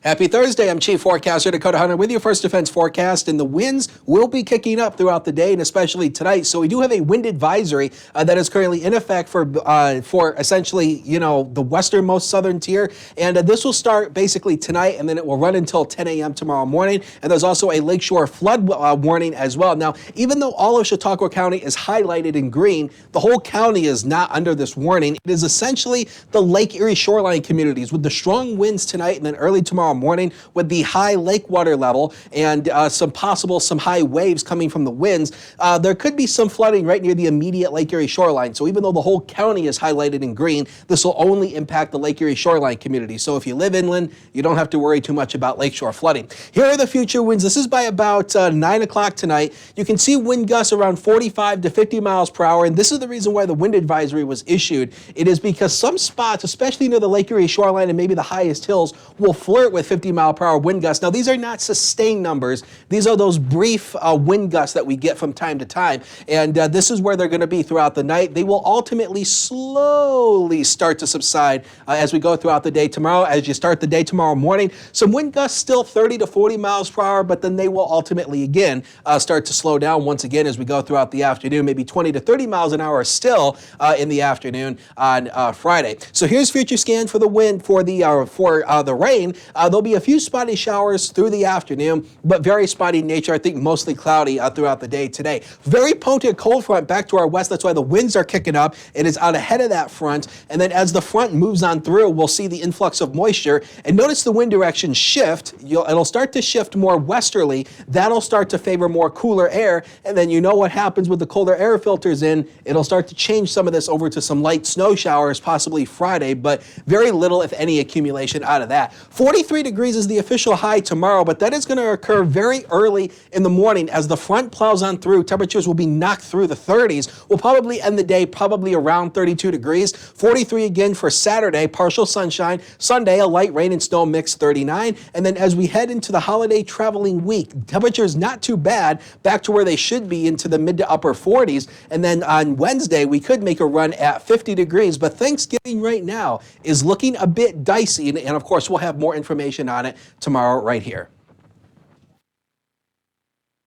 Happy Thursday. I'm Chief Forecaster Dakota Hunter with your First Defense forecast, and the winds will be kicking up throughout the day and especially tonight. So we do have a wind advisory that is currently in effect for essentially, the westernmost southern tier. And this will start basically tonight, and then it will run until 10 a.m. tomorrow morning. And there's also a lakeshore flood warning as well. Now, even though all of Chautauqua County is highlighted in green, the whole county is not under this warning. It is essentially the Lake Erie shoreline communities with the strong winds tonight and then early tomorrow morning with the high lake water level and some high waves coming from the winds. There could be some flooding right near the immediate Lake Erie shoreline. So even though the whole county is highlighted in green, this will only impact the Lake Erie shoreline community. So if you live inland, you don't have to worry too much about lakeshore flooding. Here are the future winds. This is by about 9 o'clock tonight. You can see wind gusts around 45 to 50 miles per hour. And this is the reason why the wind advisory was issued. It is because some spots, especially near the Lake Erie shoreline and maybe the highest hills, will flirt with 50-mile-per-hour wind gusts. Now, these are not sustained numbers. These are those brief wind gusts that we get from time to time. And this is where they're going to be throughout the night. They will ultimately slowly start to subside as we go throughout the day tomorrow. As you start the day tomorrow morning, some wind gusts still 30 to 40 miles per hour, but then they will ultimately again start to slow down once again as we go throughout the afternoon, maybe 20 to 30 miles an hour still in the afternoon on Friday. So here's future scan for the wind, for the rain. There'll be a few spotty showers through the afternoon, but very spotty in nature. I think mostly cloudy throughout the day today. Very potent cold front back to our west. That's why the winds are kicking up. It is out ahead of that front. And then as the front moves on through, we'll see the influx of moisture. And notice the wind direction shift. It'll start to shift more westerly. That'll start to favor more cooler air. And then you know what happens with the colder air filters in. It'll start to change some of this over to some light snow showers, possibly Friday, but very little, if any, accumulation out of that. 43 degrees is the official high tomorrow, but that is going to occur very early in the morning as the front plows on through. Temperatures will be knocked through the 30s. We'll probably end the day probably around 32 degrees. 43 again for Saturday, partial sunshine. Sunday, a light rain and snow mix, 39. And then as we head into the holiday traveling week, temperatures not too bad, back to where they should be into the mid to upper 40s. And then on Wednesday, we could make a run at 50 degrees, but Thanksgiving right now is looking a bit dicey. And of course, we'll have more information on it tomorrow right here.